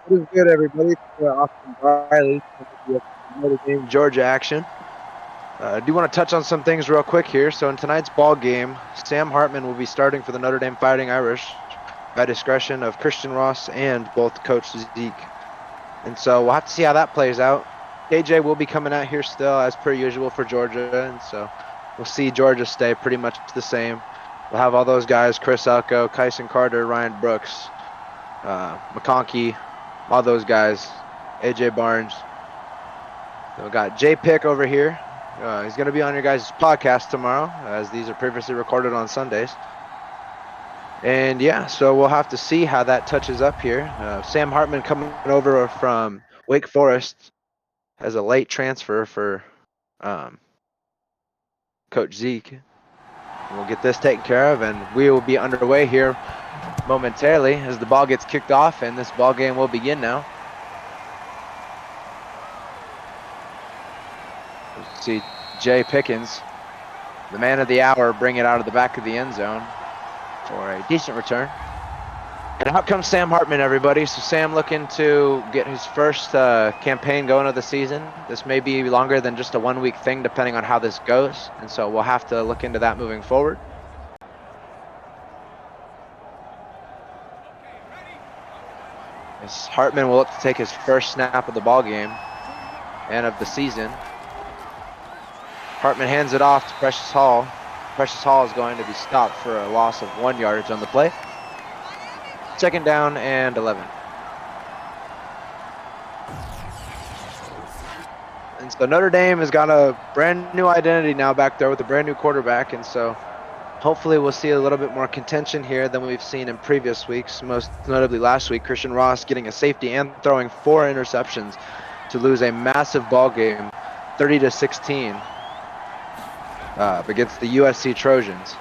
What is good, everybody? It's Austin Riley from the Notre Dame, Georgia action. I do want to touch on some things real quick here. So in tonight's ball game, Sam Hartman will be starting for the Notre Dame Fighting Irish by discretion of Christian Ross and both Coach Zeke. And so we'll have to see how that plays out. KJ will be coming out here still as per usual for Georgia, and so we'll see Georgia stay pretty much the same. We'll have all those guys: Chris Elko, Kyson Carter, Ryan Brooks, McConkey, all those guys, AJ Barnes. So we got Jay Pick over here. He's going to be on your guys' podcast tomorrow, as these are previously recorded on Sundays. And yeah, so we'll have to see how that touches up here. Sam Hartman coming over from Wake Forest as a late transfer for Coach Zeke. We'll get this taken care of, and we will be underway here momentarily as the ball gets kicked off, and this ball game will begin now. See Jay Pickens, the man of the hour, bring it out of the back of the end zone for a decent return. And out comes Sam Hartman, everybody. So Sam looking to get his first campaign going of the season. This may be longer than just a 1 week thing, depending on how this goes. And so we'll have to look into that moving forward. As Hartman will look to take his first snap of the ball game and of the season. Hartman hands it off to Precious Hall. Precious Hall is going to be stopped for a loss of 1 yardage on the play. Second down and 11. And so Notre Dame has got a brand new identity now back there with a brand new quarterback. And so hopefully we'll see a little bit more contention here than we've seen in previous weeks. Most notably last week, Christian Ross getting a safety and throwing 4 interceptions to lose a massive ball game, 30-16. Against the USC Trojans.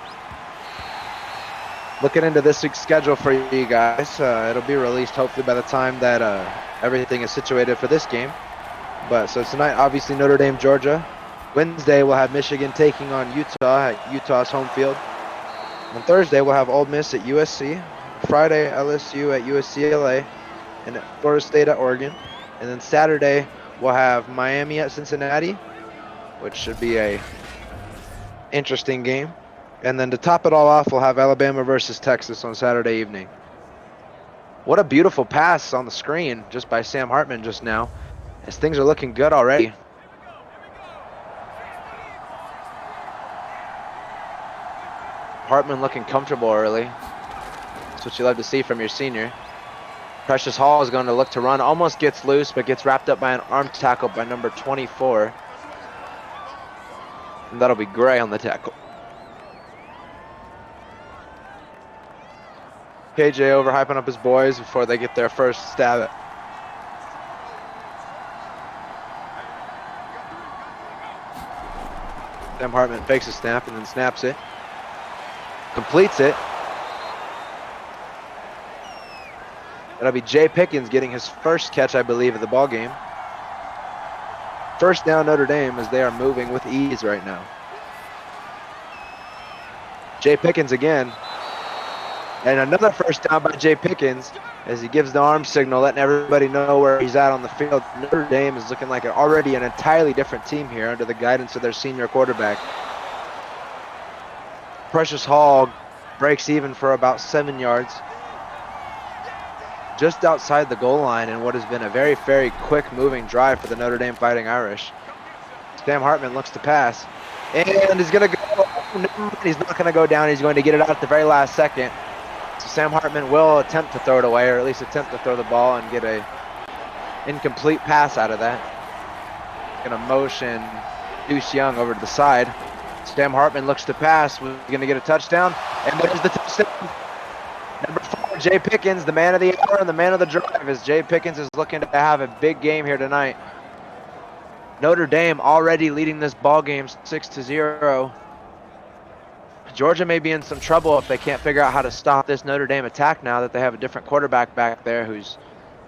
Looking into this week's schedule for you guys, it'll be released hopefully by the time that everything is situated for this game. But so tonight, obviously Notre Dame, Georgia. Wednesday we'll have Michigan taking on Utah at Utah's home field. On Thursday we'll have Ole Miss at USC. Friday LSU at UCLA, and Florida State at Oregon. And then Saturday we'll have Miami at Cincinnati, which should be a interesting game. And then to top it all off, we'll have Alabama versus Texas on Saturday evening. What a beautiful pass on the screen just by Sam Hartman just now, as things are looking good already. Hartman looking comfortable early. That's what you love to see from your senior. Precious Hall is going to look to run, almost gets loose, but gets wrapped up by an arm tackle by number 24. And that'll be Gray on the tackle. KJ overhyping up his boys before they get their first stab at. Sam Hartman fakes a snap and then snaps it. Completes it. That'll be Jay Pickens getting his first catch, I believe, of the ball game. First down Notre Dame, as they are moving with ease right now. Jay Pickens again. And another first down by Jay Pickens as he gives the arm signal, letting everybody know where he's at on the field. Notre Dame is looking like already an entirely different team here under the guidance of their senior quarterback. Precious Hall breaks even for about 7 yards. Just outside the goal line in what has been a very, very quick moving drive for the Notre Dame Fighting Irish. Sam Hartman looks to pass and is going to go. He's not going to go down. He's going to get it out at the very last second. So Sam Hartman will attempt to throw it away, or at least attempt to throw the ball and get a incomplete pass out of that. Going to motion Deuce Young over to the side. Sam Hartman looks to pass. We're going to get a touchdown, and there's the touchdown. Number 4, Jay Pickens, the man of the hour and the man of the drive, as Jay Pickens is looking to have a big game here tonight. Notre Dame already leading this ball game 6-0. Georgia may be in some trouble if they can't figure out how to stop this Notre Dame attack now that they have a different quarterback back there who's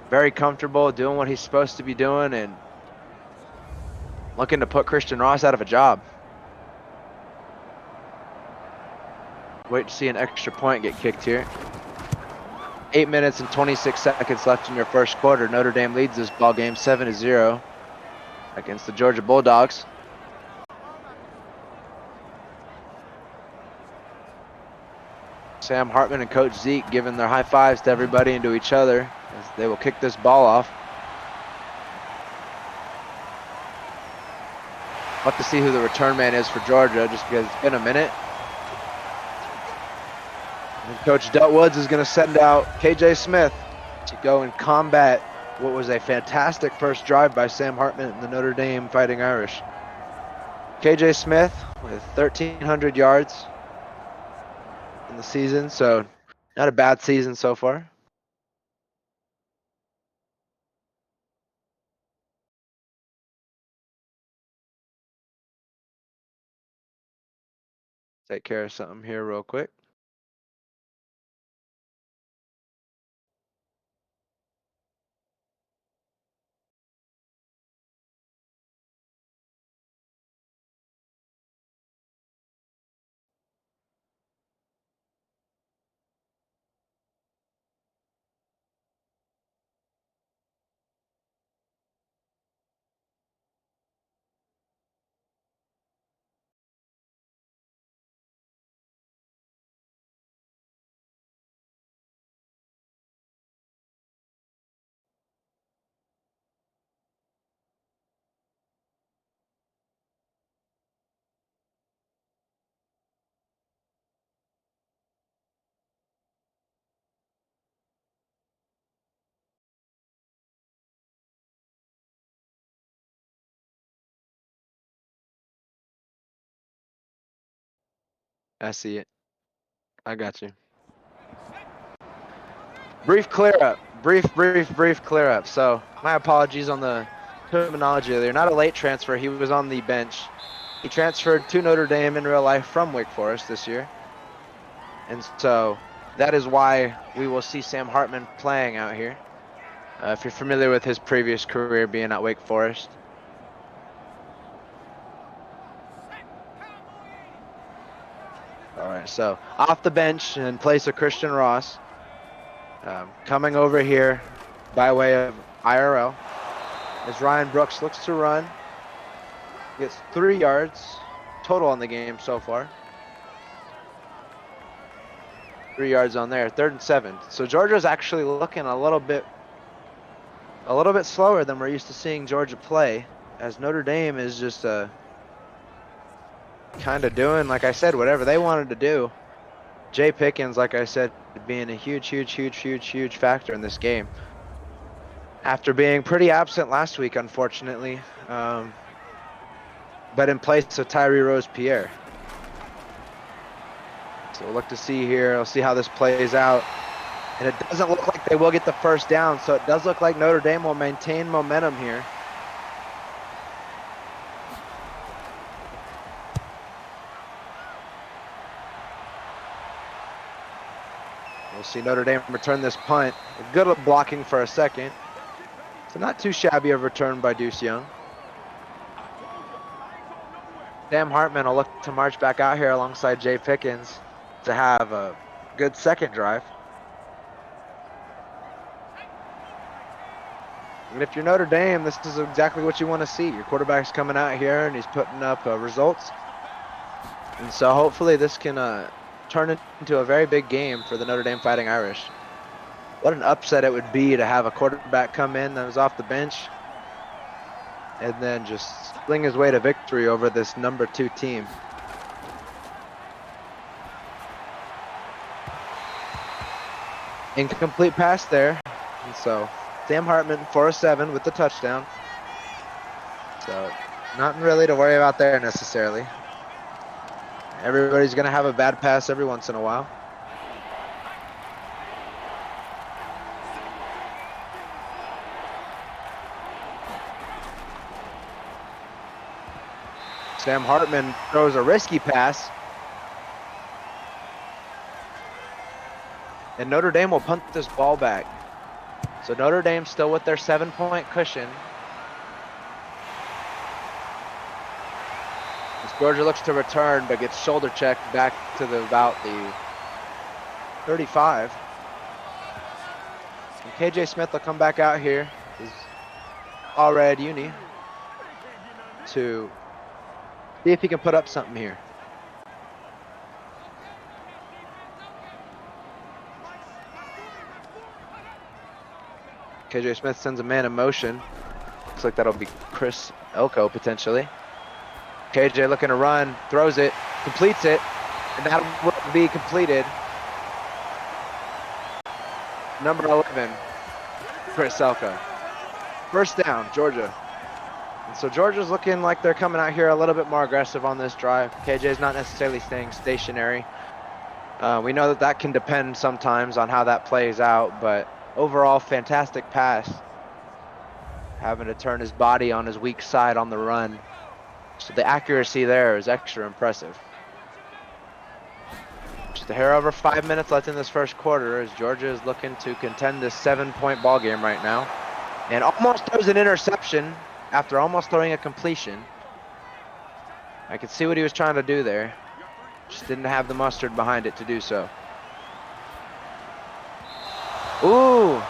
very comfortable doing what he's supposed to be doing and looking to put Christian Ross out of a job. Wait to see an extra point get kicked here. 8 minutes and 26 seconds left in your first quarter. Notre Dame leads this ball game 7-0 against the Georgia Bulldogs. Sam Hartman and Coach Zeke giving their high fives to everybody and to each other as they will kick this ball off. We'll have to see who the return man is for Georgia just because it's been a minute. And Coach Del Woods is going to send out KJ Smith to go and combat what was a fantastic first drive by Sam Hartman and the Notre Dame Fighting Irish. KJ Smith with 1,300 yards in the season, so not a bad season so far. Take care of something here real quick. I see it. I got you. Brief clear up. Brief clear up. So my apologies on the terminology there. Not a late transfer. He was on the bench. He transferred to Notre Dame in real life from Wake Forest this year. And so that is why we will see Sam Hartman playing out here. If you're familiar with his previous career being at Wake Forest. All right, so off the bench in place of Christian Ross. Coming over here by way of IRL as Ryan Brooks looks to run. Gets 3 yards total on the game so far. 3 yards on there, 3rd and 7. So Georgia's actually looking a little bit slower than we're used to seeing Georgia play, as Notre Dame is just kind of doing, like I said, whatever they wanted to do. Jay Pickens, like I said, being a huge factor in this game. After being pretty absent last week, unfortunately, but in place of Tyree Rose-Pierre. So we'll look to see here. We'll see how this plays out. And it doesn't look like they will get the first down, so it does look like Notre Dame will maintain momentum here. We'll see Notre Dame return this punt. Good blocking for a second. So not too shabby of a return by Deuce Young. Sam Hartman will look to march back out here alongside Jay Pickens to have a good second drive. And if you're Notre Dame, this is exactly what you want to see. Your quarterback's coming out here and he's putting up results. And so hopefully this can turn it into a very big game for the Notre Dame Fighting Irish. What an upset it would be to have a quarterback come in that was off the bench and then just sling his way to victory over this number 2 team. Incomplete pass there. And so Sam Hartman, 4-7 with the touchdown. So nothing really to worry about there necessarily. Everybody's going to have a bad pass every once in a while. Sam Hartman throws a risky pass. And Notre Dame will punt this ball back. So Notre Dame still with their 7-point cushion. As Georgia looks to return, but gets shoulder checked back to about the 35. And KJ Smith will come back out here. He's already at uni to see if he can put up something here. KJ Smith sends a man in motion. Looks like that'll be Chris Elko potentially. KJ looking to run, throws it, completes it, and that will be completed. Number 11, Chris Elko. First down, Georgia. And so Georgia's looking like they're coming out here a little bit more aggressive on this drive. KJ's not necessarily staying stationary. We know that that can depend sometimes on how that plays out, but overall, fantastic pass. Having to turn his body on his weak side on the run. So the accuracy there is extra impressive. Just a hair over 5 minutes left in this first quarter as Georgia is looking to contend this 7-point ball game right now. And almost throws an interception after almost throwing a completion. I could see what he was trying to do there. Just didn't have the mustard behind it to do so. Ooh!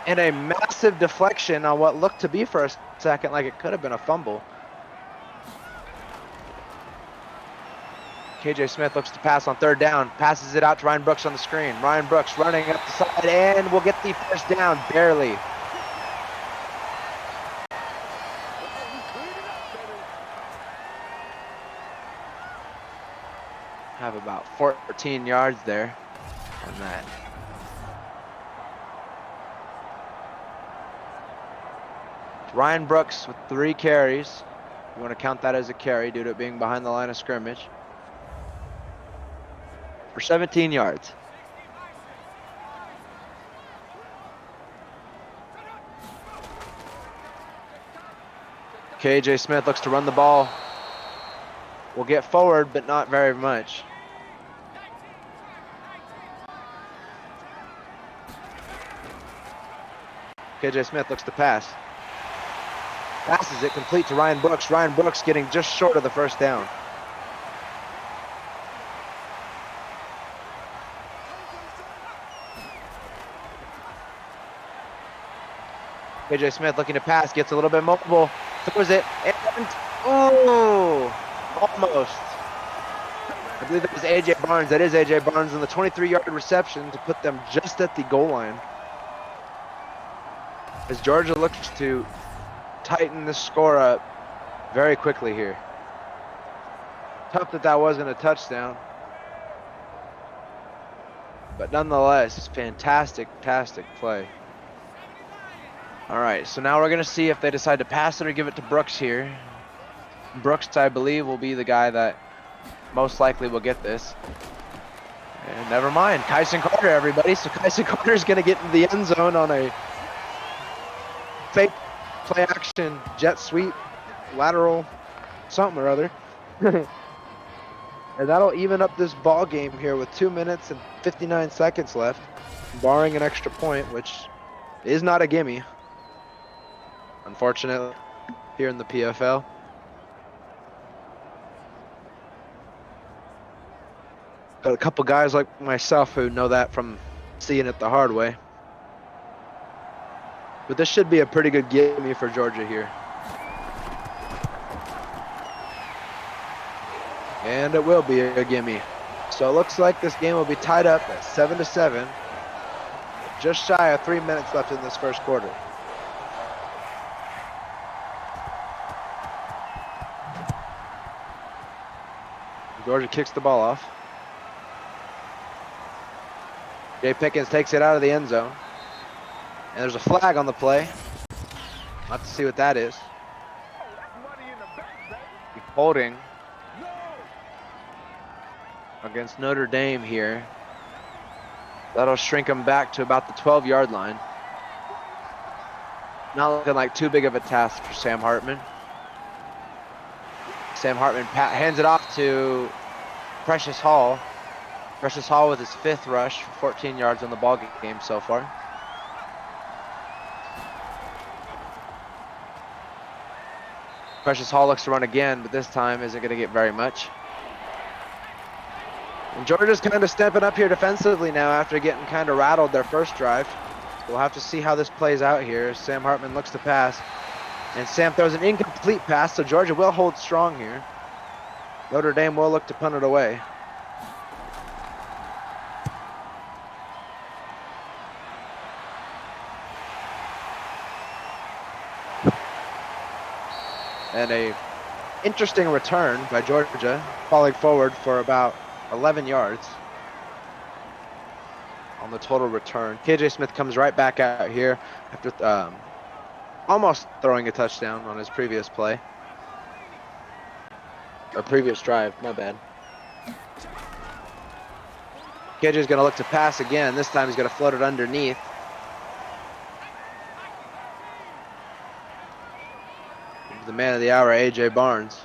And a massive deflection on what looked to be for a second like it could have been a fumble. KJ Smith looks to pass on third down, passes it out to Ryan Brooks on the screen. Ryan Brooks running up the side and will get the first down, barely. Have about 14 yards there on that. Ryan Brooks with 3 carries. You want to count that as a carry due to it being behind the line of scrimmage. For 17 yards. KJ Smith looks to run the ball. Will get forward, but not very much. KJ Smith looks to pass. Passes it complete to Ryan Brooks. Ryan Brooks getting just short of the first down. KJ Smith looking to pass, gets a little bit mobile, throws it, and ooh, almost. I believe that was A.J. Barnes. That is A.J. Barnes on the 23-yard reception to put them just at the goal line. As Georgia looks to tighten the score up very quickly here. Tough that that wasn't a touchdown. But nonetheless, fantastic play. All right, so now we're going to see if they decide to pass it or give it to Brooks here. Brooks, I believe, will be the guy that most likely will get this. And never mind, Kyson Carter, everybody. So Kyson Carter is going to get into the end zone on a fake play action, jet sweep, lateral, something or other. And that'll even up this ball game here with 2 minutes and 59 seconds left, barring an extra point, which is not a gimme, unfortunately, here in the PFL. Got a couple guys like myself who know that from seeing it the hard way. But this should be a pretty good gimme for Georgia here. And it will be a gimme. So it looks like this game will be tied up at 7-7. Just shy of 3 minutes left in this first quarter. Georgia kicks the ball off. Jay Pickens takes it out of the end zone. And there's a flag on the play. We'll have to see what that is. Holding against Notre Dame here. That'll shrink them back to about the 12-yard line. Not looking like too big of a task for Sam Hartman. Sam Hartman hands it off to Precious Hall. Precious Hall with his 5th rush for 14 yards on the ball game so far. Precious Hall looks to run again, but this time isn't going to get very much. And Georgia's kind of stepping up here defensively now after getting kind of rattled their first drive. We'll have to see how this plays out here. Sam Hartman looks to pass, and Sam throws an incomplete pass, so Georgia will hold strong here. Notre Dame will look to punt it away. And a interesting return by Georgia, falling forward for about 11 yards on the total return. KJ Smith comes right back out here after almost throwing a touchdown on his previous play. Or previous drive, my bad. KJ's going to look to pass again. This time he's going to float it underneath. The man of the hour, A.J. Barnes.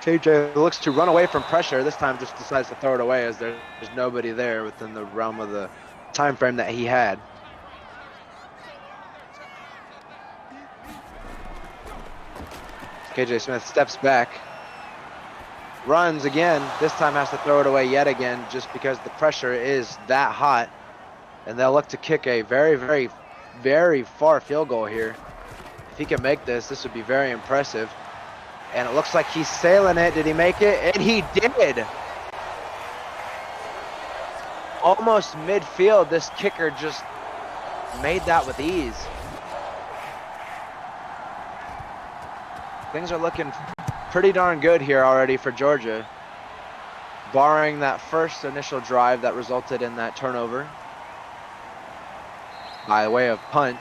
KJ looks to run away from pressure. This time just decides to throw it away as there's nobody there within the realm of the time frame that he had. KJ Smith steps back, runs again. This time has to throw it away yet again just because the pressure is that hot. And they'll look to kick a very, very, very far field goal here. If he can make this, this would be very impressive. And it looks like he's sailing it. Did he make it? And he did. Almost midfield, this kicker just made that with ease. Things are looking pretty darn good here already for Georgia, barring that first initial drive that resulted in that turnover by way of punt.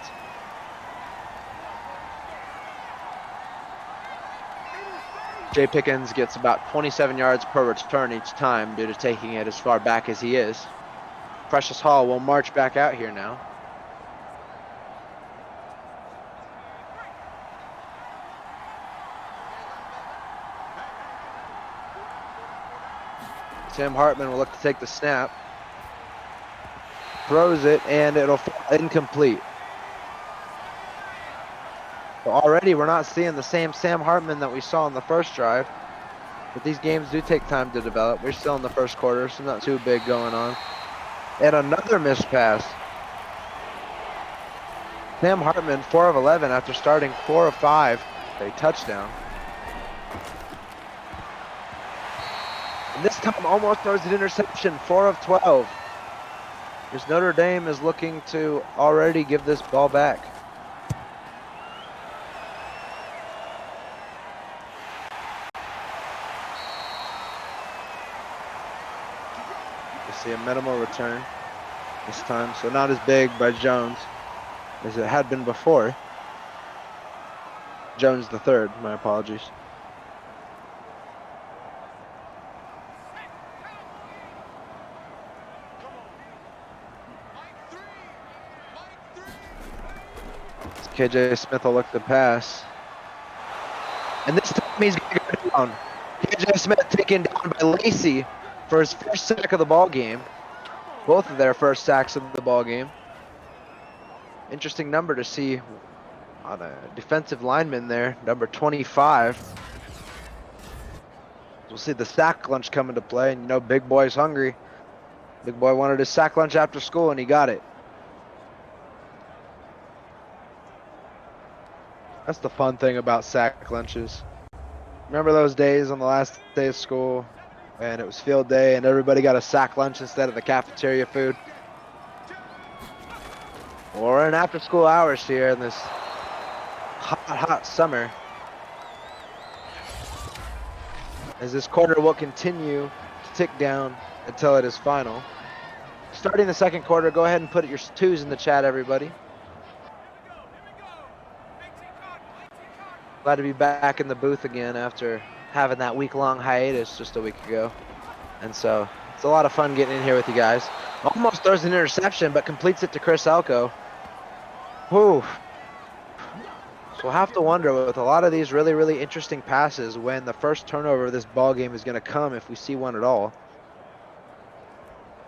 Jay Pickens gets about 27 yards per return each time due to taking it as far back as he is. Precious Hall will march back out here now. Sam Hartman will look to take the snap. Throws it, and it'll fall incomplete. So already we're not seeing the same Sam Hartman that we saw in the first drive. But these games do take time to develop. We're still in the first quarter, so not too big going on. And another missed pass. Sam Hartman, 4 of 11 after starting 4 of 5. A touchdown. And this time almost throws an interception, 4 of 12. Because Notre Dame is looking to already give this ball back. You see a minimal return this time, so not as big by Jones as it had been before. Jones the third, my apologies. KJ Smith will look to pass. And this time he's going to go down. KJ Smith taken down by Lacey for his first sack of the ball game. Both of their first sacks of the ball game. Interesting number to see on a defensive lineman there, number 25. We'll see the sack lunch come into play, and you know Big Boy's hungry. Big Boy wanted his sack lunch after school, and he got it. That's the fun thing about sack lunches. Remember those days on the last day of school and it was field day and everybody got a sack lunch instead of the cafeteria food? Or in after school hours here in this hot, hot summer. As this quarter will continue to tick down until it is final. Starting the second quarter, go ahead and put your twos in the chat, everybody. Glad to be back in the booth again after having that week-long hiatus just a week ago. And so it's a lot of fun getting in here with you guys. Almost throws an interception, but completes it to Chris Elko. Whew. So we'll have to wonder with a lot of these really, really interesting passes when the first turnover of this ball game is going to come, if we see one at all.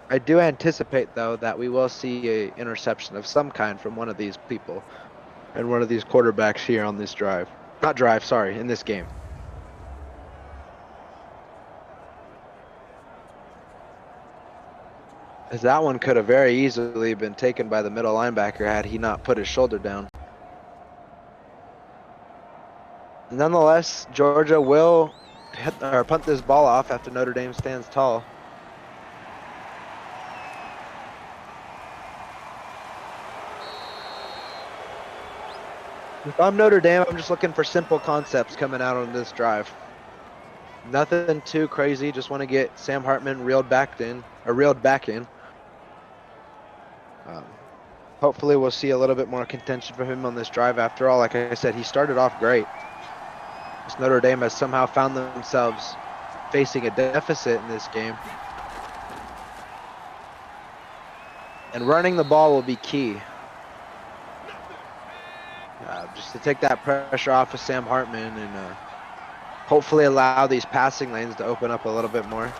I do anticipate, though, that we will see an interception of some kind from one of these people and one of these quarterbacks here on this drive. Not drive, sorry, in this game. As that one could have very easily been taken by the middle linebacker had he not put his shoulder down. Nonetheless, Georgia will punt this ball off after Notre Dame stands tall. If I'm Notre Dame, I'm just looking for simple concepts coming out on this drive. Nothing too crazy. Just want to get Sam Hartman reeled back in. Hopefully, we'll see a little bit more contention from him on this drive. After all, like I said, he started off great. Just Notre Dame has somehow found themselves facing a deficit in this game. And running the ball will be key. Just to take that pressure off of Sam Hartman and hopefully allow these passing lanes to open up a little bit more.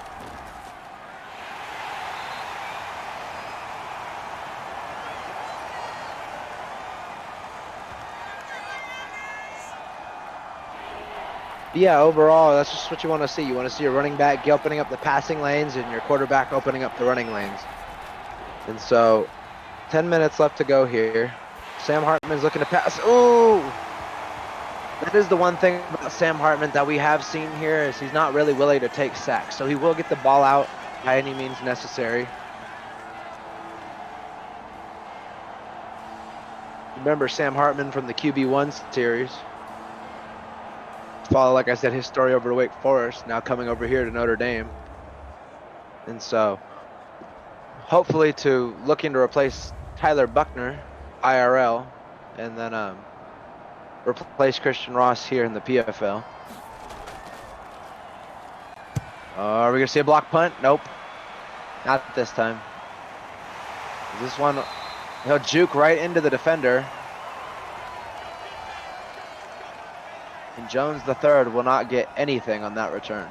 Yeah, overall, that's just what you want to see. You want to see your running back opening up the passing lanes and your quarterback opening up the running lanes. And so, 10 minutes left to go here. Sam Hartman's looking to pass. Ooh! That is the one thing about Sam Hartman that we have seen here is he's not really willing to take sacks. So he will get the ball out by any means necessary. Remember Sam Hartman from the QB1 series. Follow, like I said, his story over to Wake Forest, now coming over here to Notre Dame. And so, hopefully looking to replace Tyler Buckner, IRL, and then replace Christian Ross here in the PFL. Are we going to see a block punt? Nope. Not this time. This one, he'll juke right into the defender. And Jones III will not get anything on that return.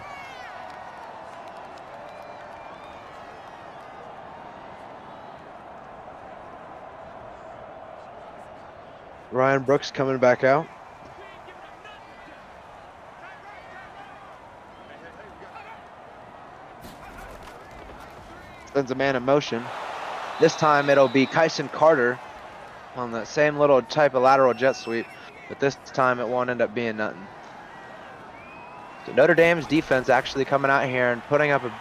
Ryan Brooks coming back out. Sends a man in motion. This time it'll be Kyson Carter on that same little type of lateral jet sweep, but this time it won't end up being nothing. So Notre Dame's defense actually coming out here and putting up at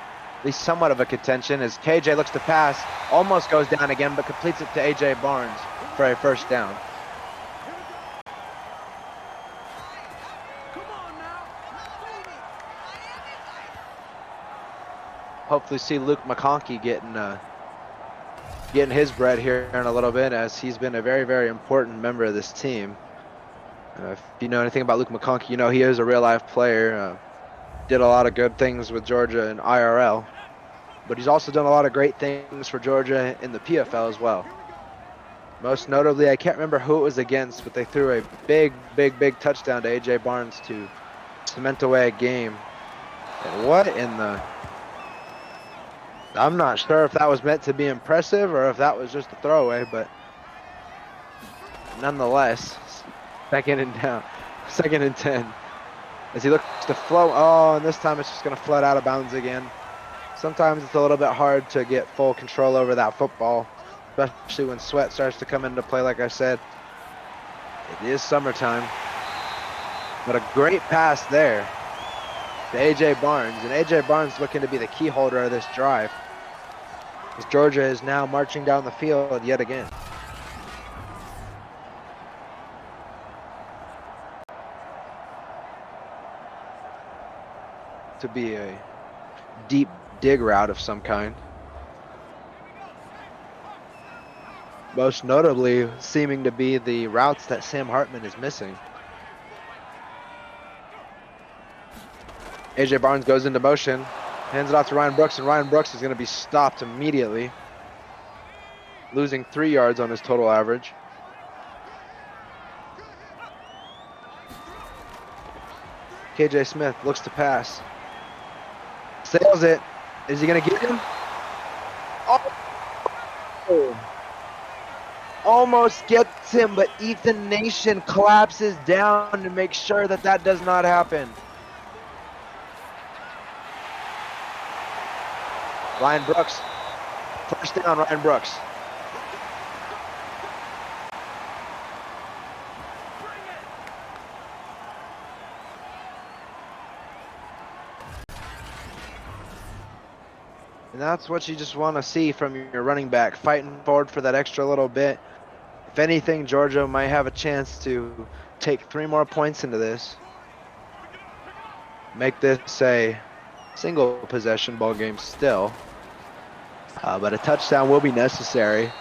least somewhat of a contention as KJ looks to pass, almost goes down again, but completes it to AJ Barnes for a first down. Hopefully see Luke McConkey getting his bread here in a little bit, as he's been a very, very important member of this team. If you know anything about Luke McConkey, you know he is a real life player. Did a lot of good things with Georgia in IRL, but he's also done a lot of great things for Georgia in the PFL as well. Most notably, I can't remember who it was against, but they threw a big, big, big touchdown to AJ Barnes to cement away a game. And what in the... I'm not sure if that was meant to be impressive or if that was just a throwaway, but nonetheless, second and 10. As he looks to flow, and this time it's just going to float out of bounds again. Sometimes it's a little bit hard to get full control over that football, especially when sweat starts to come into play. Like I said, it is summertime, but a great pass there to AJ Barnes, and AJ Barnes looking to be the key holder of this drive, as Georgia is now marching down the field yet again. To be a deep dig route of some kind. Most notably seeming to be the routes that Sam Hartman is missing. AJ Barnes goes into motion, hands it off to Ryan Brooks, and Ryan Brooks is going to be stopped immediately, losing 3 yards on his total average. KJ Smith looks to pass. Sails it. Is he going to get him? Oh! Almost gets him, but Ethan Nation collapses down to make sure that that does not happen. Ryan Brooks First down, Ryan Brooks. And that's what you just want to see from your running back, fighting forward for that extra little bit. If anything, Georgia might have a chance to take 3 more points into this. Make this a single possession ball game still. But a touchdown will be necessary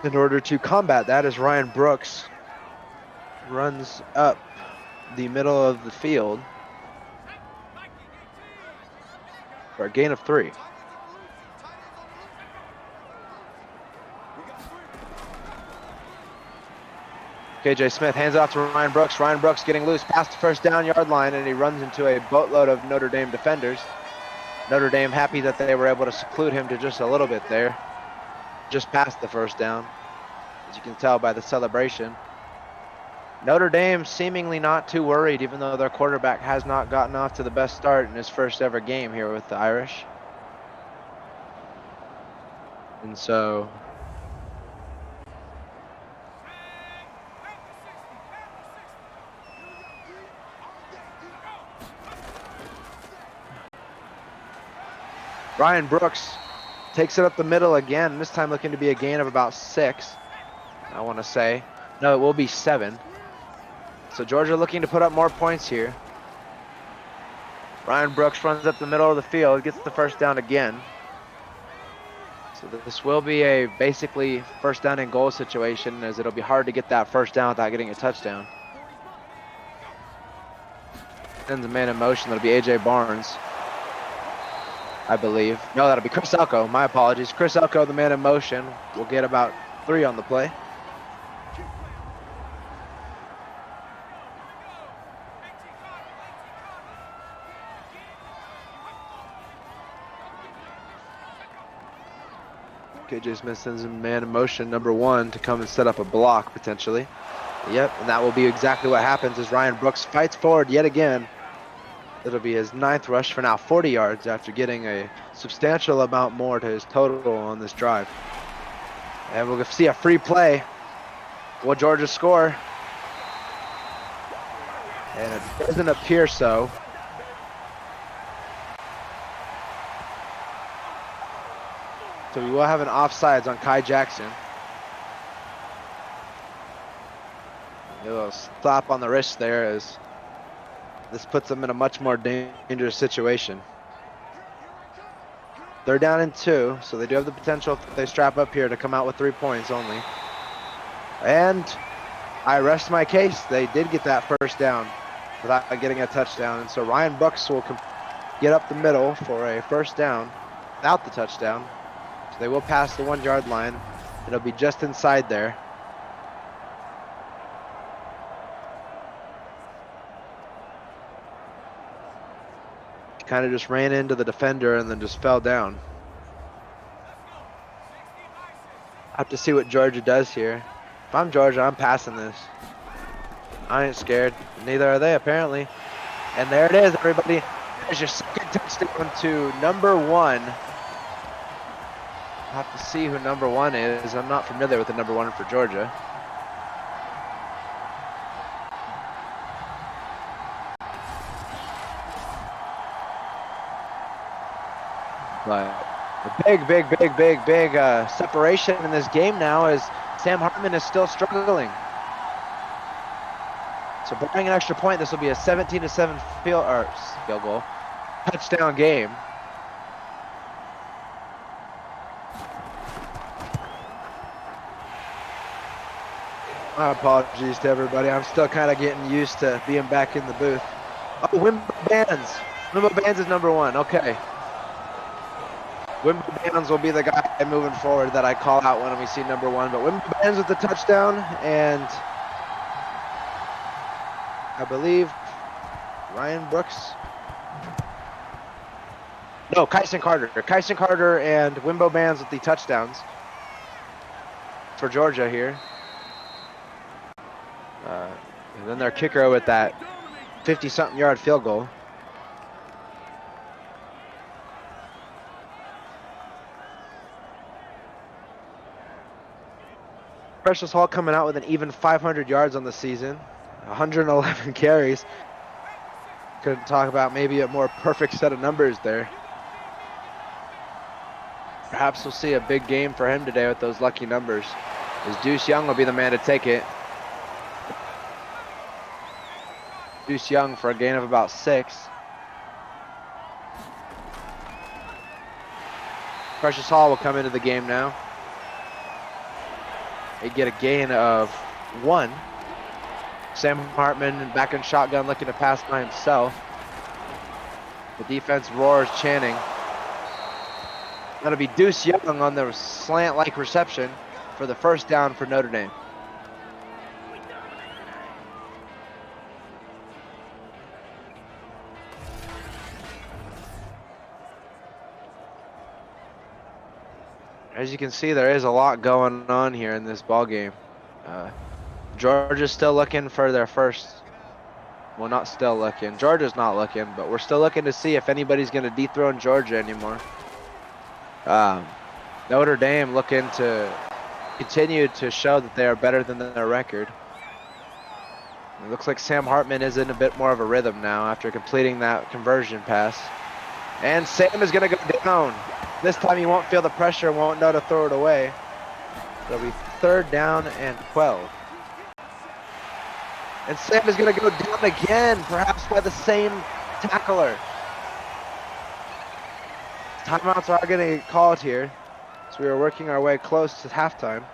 in order to combat that, as Ryan Brooks runs up the middle of the field for a gain of 3. KJ Smith hands it off to Ryan Brooks. Ryan Brooks getting loose past the first down yard line, and he runs into a boatload of Notre Dame defenders. Notre Dame happy that they were able to seclude him to just a little bit there, just past the first down, as you can tell by the celebration. Notre Dame seemingly not too worried, even though their quarterback has not gotten off to the best start in his first ever game here with the Irish. And so Ryan Brooks takes it up the middle again, this time looking to be a gain of about 6, I want to say. No, it will be 7. So Georgia looking to put up more points here. Ryan Brooks runs up the middle of the field, gets the first down again. So this will be a basically first down and goal situation, as it'll be hard to get that first down without getting a touchdown. Sends a man in motion, that'll be A.J. Barnes, I believe. No, that'll be Chris Elko. My apologies. Chris Elko, the man in motion, will get about 3 on the play. KJ Smith sends a man in motion, number 1, to come and set up a block potentially. Yep, and that will be exactly what happens as Ryan Brooks fights forward yet again. It'll be his 9th rush for now 40 yards after getting a substantial amount more to his total on this drive. And we'll see a free play. Will Georgia score? And it doesn't appear so. So we will have an offsides on Kai Jackson. A little slap on the wrist there, as this puts them in a much more dangerous situation. They're down in 2, so they do have the potential, if they strap up here, to come out with 3 points only. And I rest my case. They did get that first down without getting a touchdown. And so Ryan Brooks will get up the middle for a first down without the touchdown. So they will pass the 1-yard line. It'll be just inside there. Kind of just ran into the defender and then just fell down. I have to see what Georgia does here. If I'm Georgia, I'm passing this. I ain't scared. Neither are they, apparently. And there it is, everybody. There's your second touchdown to number 1. I'll have to see who number 1 is. I'm not familiar with the number 1 for Georgia. But a big separation in this game now, as Sam Hartman is still struggling. So barring an extra point, this will be a 17-7 field goal, touchdown game. My apologies to everybody. I'm still kind of getting used to being back in the booth. Oh, Wimbo Bands. Wimbo Bands is number 1. Okay. Wimbo Bands will be the guy moving forward that I call out when we see number 1. But Wimbo Bands with the touchdown, and I believe Ryan Brooks. No, Kyson Carter. Kyson Carter and Wimbo Bands with the touchdowns for Georgia here. And then their kicker with that 50-something yard field goal. Precious Hall coming out with an even 500 yards on the season, 111 carries. Couldn't talk about maybe a more perfect set of numbers there. Perhaps we'll see a big game for him today with those lucky numbers. As Deuce Young will be the man to take it. Deuce Young for a gain of about 6. Precious Hall will come into the game now. They get a gain of 1. Sam Hartman back in shotgun looking to pass by himself. The defense roars chanting. That'll be Deuce Young on the slant-like reception for the first down for Notre Dame. As you can see, there is a lot going on here in this ball game. Georgia's still looking for their first. Well, not still looking. Georgia's not looking, but we're still looking to see if anybody's going to dethrone Georgia anymore. Notre Dame looking to continue to show that they are better than their record. It looks like Sam Hartman is in a bit more of a rhythm now after completing that conversion pass. And Sam is going to go down. This time he won't feel the pressure, won't know to throw it away. It'll be 3rd down and 12. And Sam is going to go down again, perhaps by the same tackler. Timeouts are going to get called here, so we are working our way close to halftime.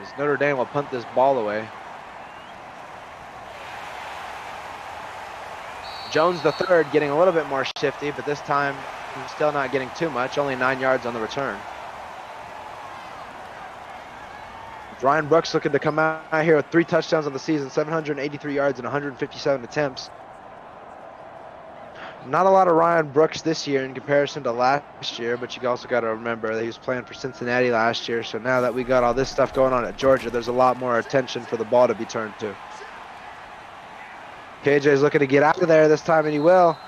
As Notre Dame will punt this ball away. Jones the third getting a little bit more shifty, but this time he's still not getting too much, only 9 yards on the return. Ryan Brooks looking to come out here with 3 touchdowns on the season, 783 yards and 157 attempts. Not a lot of Ryan Brooks this year in comparison to last year, but you also got to remember that he was playing for Cincinnati last year, so now that we got all this stuff going on at Georgia, there's a lot more attention for the ball to be turned to. KJ's looking to get out of there this time, and he will.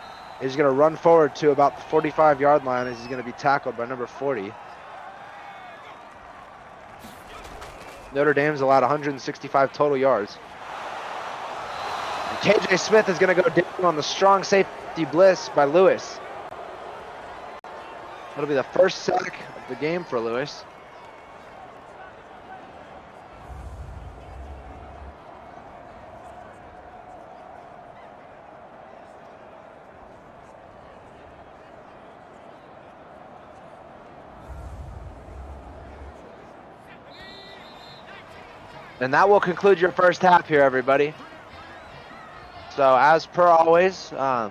He's going to run forward to about the 45-yard line as he's going to be tackled by number 40. Notre Dame's allowed 165 total yards. And KJ Smith is going to go down on the strong safety blitz by Lewis. That'll be the first sack of the game for Lewis. And that will conclude your first half here, everybody. So as per always, my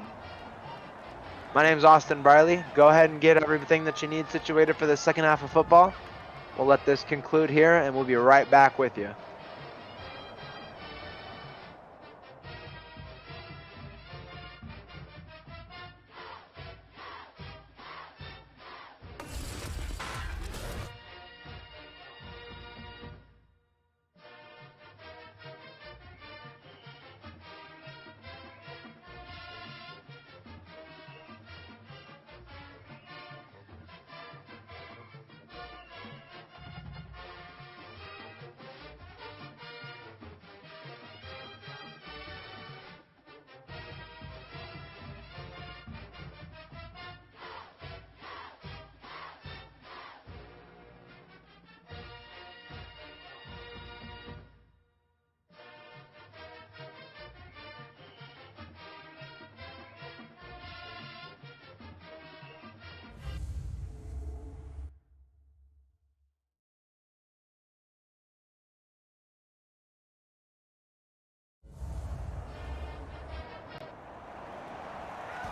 name's Austin Briley. Go ahead and get everything that you need situated for the second half of football. We'll let this conclude here, and we'll be right back with you.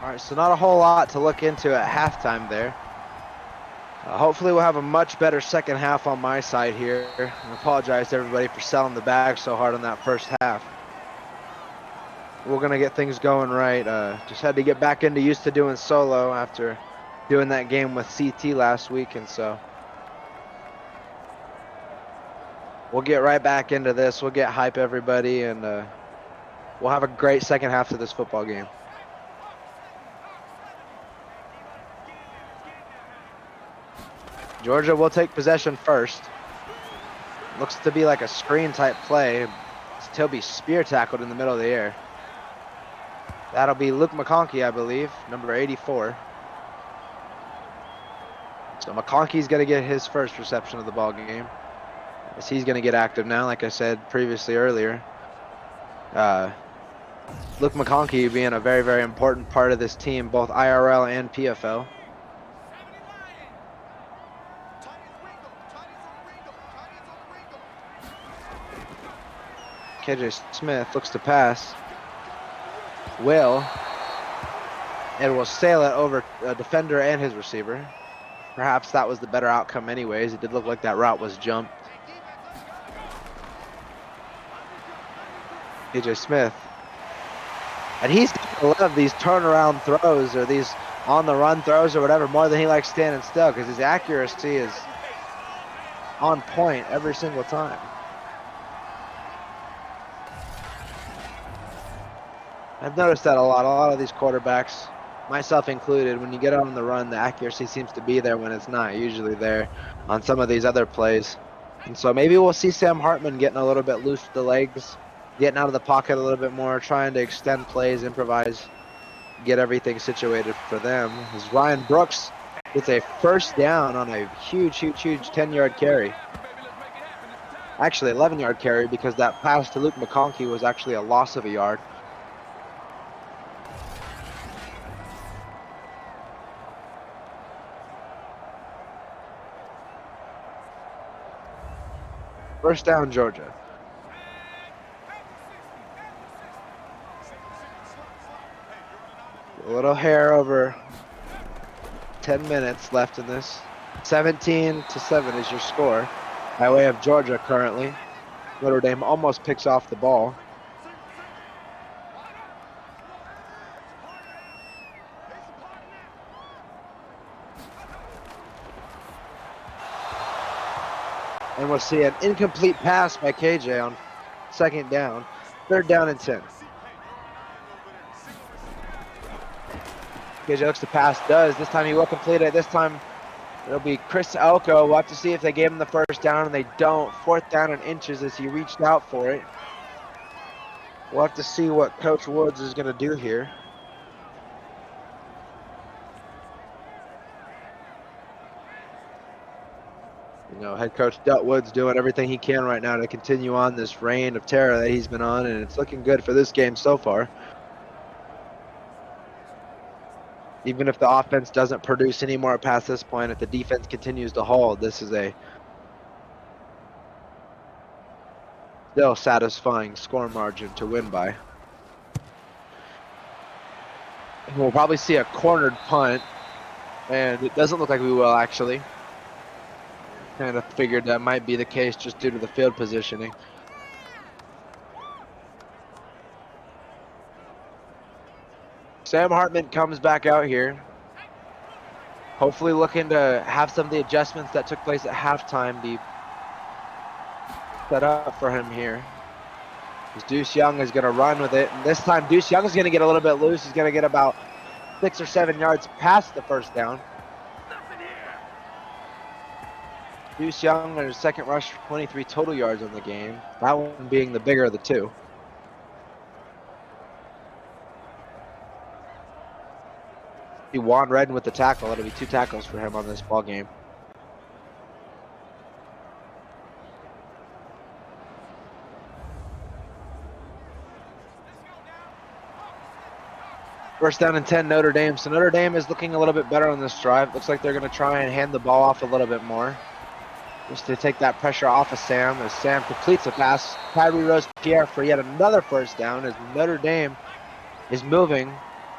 All right, so not a whole lot to look into at halftime there. Hopefully we'll have a much better second half on my side here. I apologize to everybody for selling the bag so hard on that first half. We're going to get things going right. Just had to get back into used to doing solo after doing that game with CT last week, and so we'll get right back into this. We'll get hype, everybody, and we'll have a great second half to this football game. Georgia will take possession first. Looks to be like a screen type play. Toby spear tackled in the middle of the air. That'll be Luke McConkey, I believe, number 84. So McConkey's going to get his first reception of the ball game, as he's going to get active now, like I said previously earlier. Luke McConkey being a very, very important part of this team, both IRL and PFL. KJ Smith looks to pass. And will sail it over a defender and his receiver. Perhaps that was the better outcome anyways. It did look like that route was jumped. KJ Smith. And he's going to love these turnaround throws or these on-the-run throws or whatever more than he likes standing still, because his accuracy is on point every single time. I've noticed that a lot of these quarterbacks, myself included, when you get on the run, the accuracy seems to be there when it's not usually there on some of these other plays. And so maybe we'll see Sam Hartman getting a little bit loose with the legs, getting out of the pocket a little bit more, trying to extend plays, improvise, get everything situated for them. As Ryan Brooks gets a first down on a huge 10-yard carry. Actually, 11-yard carry, because that pass to Luke McConkey was actually a loss of a yard. First down, Georgia. A little hair over 10 minutes left in this. 17-7 is your score by way of Georgia currently. Notre Dame almost picks off the ball. And we'll see an incomplete pass by KJ on second down. Third down and 10. KJ looks to pass, does. This time he will complete it. This time it'll be Chris Elko. We'll have to see if they gave him the first down, and they don't. Fourth down and inches as he reached out for it. We'll have to see what Coach Woods is going to do here. You know, head coach Dut Woods doing everything he can right now to continue on this reign of terror that he's been on, and it's looking good for this game so far. Even if the offense doesn't produce any more past this point, if the defense continues to hold, this is a still satisfying score margin to win by. And we'll probably see a cornered punt, and it doesn't look like we will actually. Kind of figured that might be the case just due to the field positioning. Sam Hartman comes back out here, hopefully looking to have some of the adjustments that took place at halftime be set up for him here. As Deuce Young is going to run with it, and this time Deuce Young is going to get a little bit loose. He's going to get about 6 or 7 yards past the first down. Deuce Young on his second rush for 23 total yards on the game, that one being the bigger of the two. Juan Redden with the tackle. That'll be 2 tackles for him on this ball game. First down and 10, Notre Dame. So Notre Dame is looking a little bit better on this drive. Looks like they're going to try and hand the ball off a little bit more, just to take that pressure off of Sam, as Sam completes a pass. Tyree Rose-Pierre for yet another first down, as Notre Dame is moving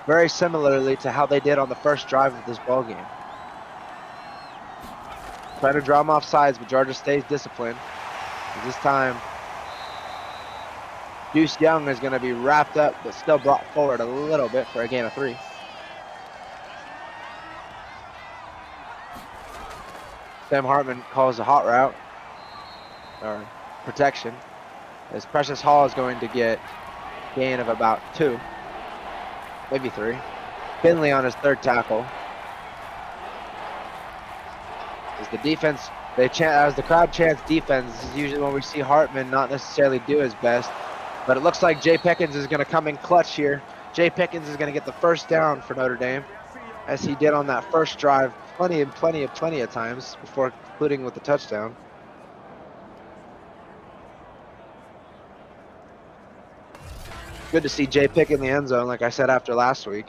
very similarly to how they did on the first drive of this ball game. Trying to draw them off sides, but Georgia stays disciplined. This time, Deuce Young is going to be wrapped up, but still brought forward a little bit for a gain of 3. Sam Hartman calls a hot route, or protection, as Precious Hall is going to get a gain of about 2, maybe 3. Finley on his third tackle. As the defense, as the crowd chants defense, this is usually when we see Hartman not necessarily do his best. But it looks like Jay Pickens is going to come in clutch here. Jay Pickens is going to get the first down for Notre Dame, as he did on that first drive plenty of times before concluding with the touchdown. Good to see Jay Pick in the end zone, like I said after last week.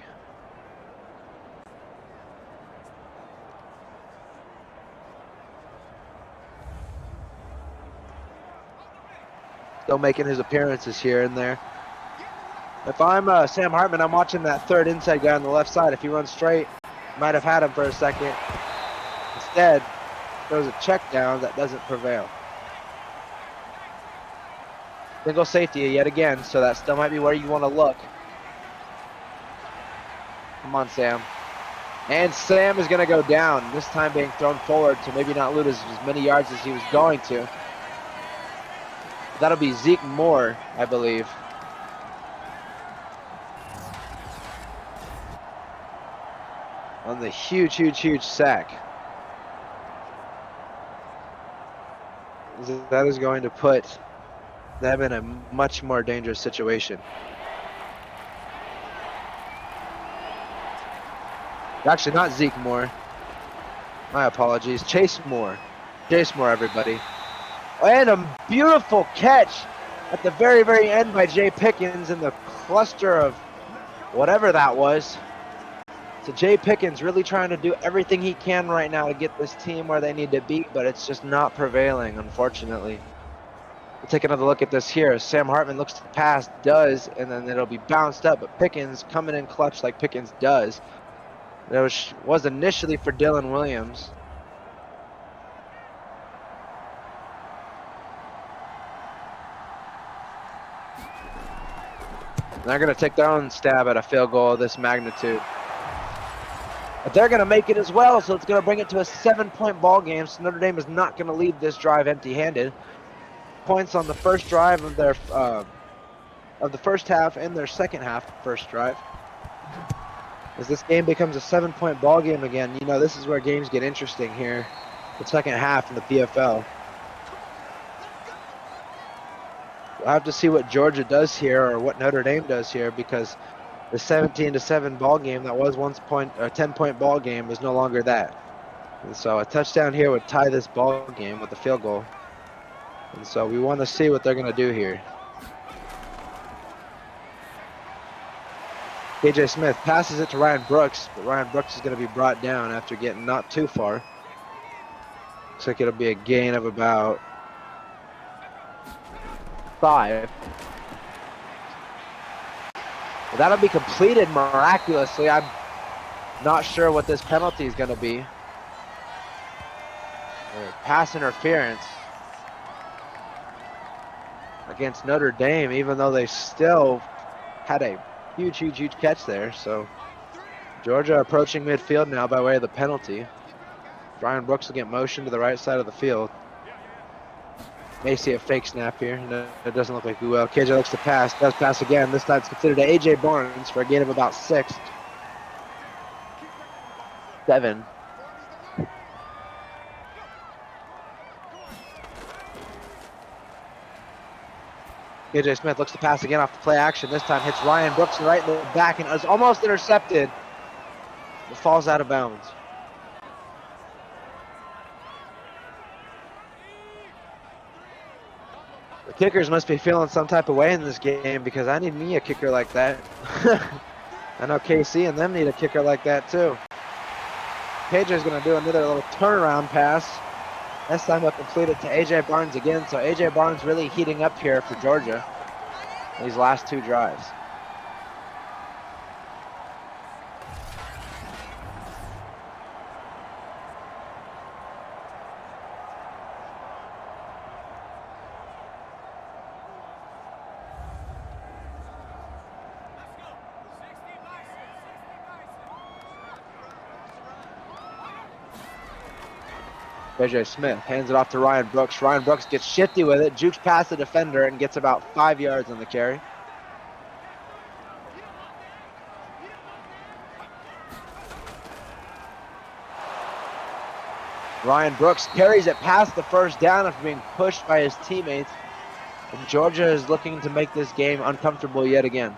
Still making his appearances here and there. If I'm Sam Hartman, I'm watching that third inside guy on the left side. If he runs straight, might have had him for a second. Instead, throws a check down that doesn't prevail. Single safety yet again, so that still might be where you want to look. Come on, Sam. And Sam is going to go down, this time being thrown forward to maybe not lose as many yards as he was going to. That'll be Zeke Moore, I believe. On the huge sack. That is going to put them in a much more dangerous situation. Actually, not Zeke Moore. My apologies. Chase Moore. Chase Moore, everybody. And a beautiful catch at the very end by Jay Pickens in the cluster of whatever that was. So Jay Pickens really trying to do everything he can right now to get this team where they need to be, but it's just not prevailing, unfortunately. We'll take another look at this here. Sam Hartman looks to pass, does, and then it'll be bounced up, but Pickens coming in clutch like Pickens does. That was initially for Dylan Williams. They're going to take their own stab at a field goal of this magnitude. But they're going to make it as well, so it's going to bring it to a 7-point ball game. So Notre Dame is not going to leave this drive empty-handed. Points on the first drive of their of the first half and their second half first drive. As this game becomes a 7-point ball game again, you know, this is where games get interesting here. The second half in the PFL. We'll have to see what Georgia does here or what Notre Dame does here, because the 17-7 ball game that was once a 10-point ball game is no longer that. And so a touchdown here would tie this ball game with a field goal. And so we want to see what they're going to do here. KJ Smith passes it to Ryan Brooks, but Ryan Brooks is going to be brought down after getting not too far. Looks like it'll be a gain of about 5. Well, that'll be completed miraculously. I'm not sure what this penalty is going to be. Pass interference against Notre Dame, even though they still had a huge catch there. So Georgia approaching midfield now by way of the penalty. Ryan Brooks will get motion to the right side of the field. May see a fake snap here. No, it doesn't look like we will. KJ looks to pass. Does pass again. This time it's considered to A.J. Barnes for a gain of about 6. 7. KJ Smith looks to pass again off the play action. This time hits Ryan Brooks right in the back and is almost intercepted. It falls out of bounds. The kickers must be feeling some type of way in this game, because I need me a kicker like that. I know KC and them need a kicker like that too. KJ's going to do another little turnaround pass. This time he'll complete it to A.J. Barnes again. So A.J. Barnes really heating up here for Georgia these last 2 drives. KJ Smith hands it off to Ryan Brooks. Ryan Brooks gets shifty with it, jukes past the defender, and gets about 5 yards on the carry. Ryan Brooks carries it past the first down after being pushed by his teammates. And Georgia is looking to make this game uncomfortable yet again.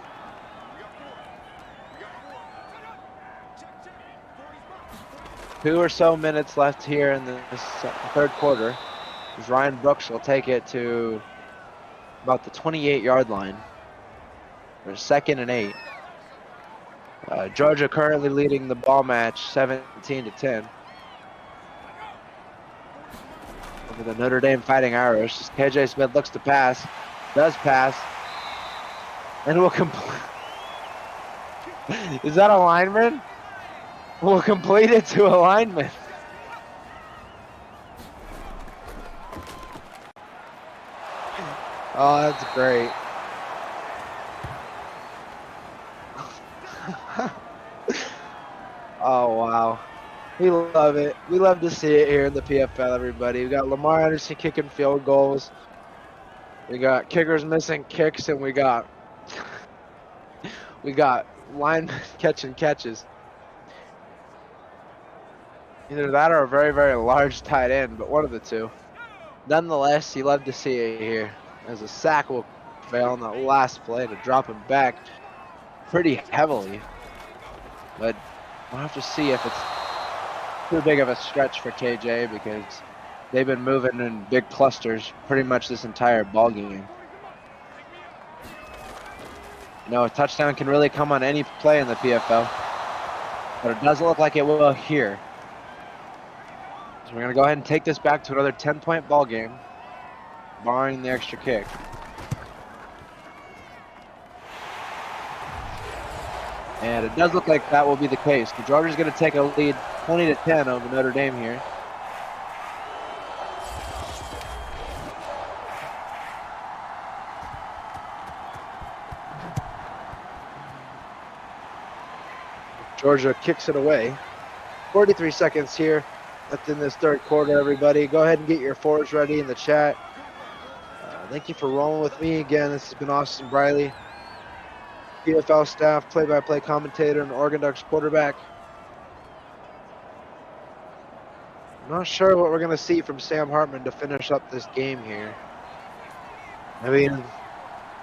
Two or so minutes left here in this third quarter. As Ryan Brooks will take it to about the 28-yard line. There's 2nd and 8. Georgia currently leading the ball match 17-10. Over the Notre Dame Fighting Irish. KJ Smith looks to pass, does pass, and will complete. Is that a lineman? Will complete it to a lineman. Oh, that's great. Oh, wow. We love it. We love to see it here in the PFL, everybody. We got Lamar Anderson kicking field goals. We got kickers missing kicks, and we got linemen catching catches. Either that or a very, very large tight end, but one of the two. Nonetheless, you love to see it here, as a sack will fail on that last play to drop him back pretty heavily. But we'll have to see if it's too big of a stretch for KJ, because they've been moving in big clusters pretty much this entire ball game. You know, a touchdown can really come on any play in the PFL, but it doesn't look like it will here. So we're going to go ahead and take this back to another 10-point ball game, barring the extra kick. And it does look like that will be the case. The Georgia's going to take a lead 20-10 over Notre Dame here. Georgia kicks it away. 43 seconds here left in this third quarter, everybody. Go ahead and get your fours ready in the chat. Thank you for rolling with me again. This has been Austin Briley, PFL staff, play-by-play commentator, and Oregon Ducks quarterback. I'm not sure what we're going to see from Sam Hartman to finish up this game here. I mean,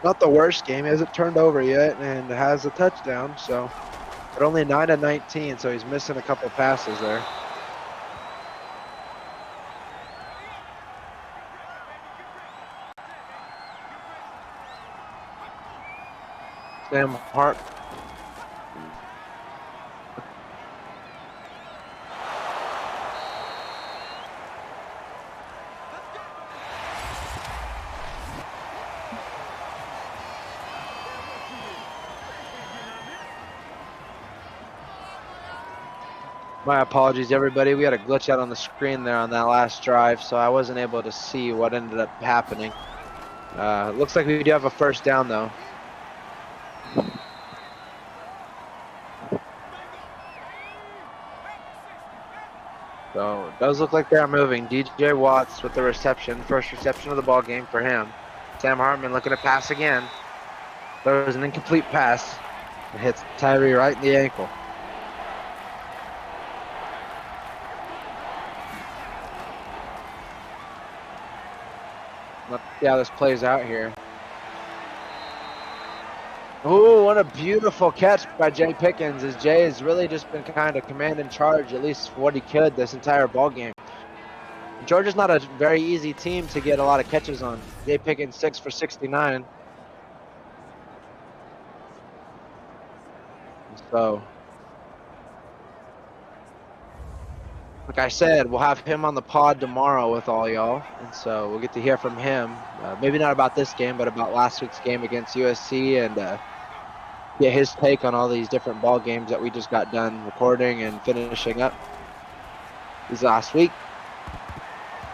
not the worst game. He hasn't turned over yet and has a touchdown, so, but only 9-19, so he's missing a couple passes there. Sam Hart. My apologies, everybody. We had a glitch out on the screen there on that last drive, so I wasn't able to see what ended up happening. Looks like we do have a first down, though. So it does look like they're moving. DJ Watts with the reception, first reception of the ball game for him. Sam Hartman looking to pass again. There was an incomplete pass. It hits Tyree right in the ankle. Let's see how this plays out here. Ooh, what a beautiful catch by Jay Pickens, as Jay has really just been kind of command and charge, at least what he could this entire ball game. Georgia's not a very easy team to get a lot of catches on. Jay Pickens 6 for 69. So, like I said, we'll have him on the pod tomorrow with all y'all, and so we'll get to hear from him. Maybe not about this game, but about last week's game against USC, and get his take on all these different ball games that we just got done recording and finishing up this last week.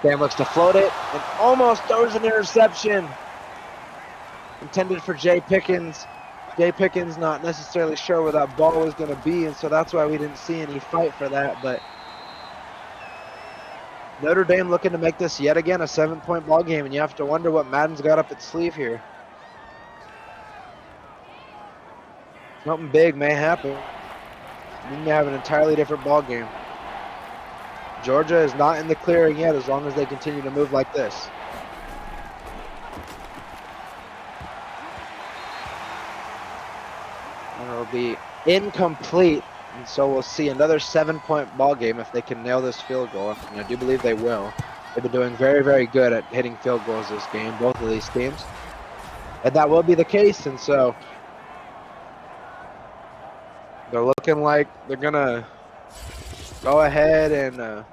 Sam looks to float it and almost throws an interception intended for Jay Pickens. Jay Pickens not necessarily sure where that ball was going to be, and so that's why we didn't see any fight for that. But Notre Dame looking to make this yet again a 7-point ball game, and you have to wonder what Madden's got up its sleeve here. Something big may happen. We may have an entirely different ball game. Georgia is not in the clearing yet as long as they continue to move like this. And it'll be incomplete. And so we'll see another 7-point ball game if they can nail this field goal. And I do believe they will. They've been doing very, very good at hitting field goals this game, both of these teams. And that will be the case. And so they're looking like they're going to go ahead and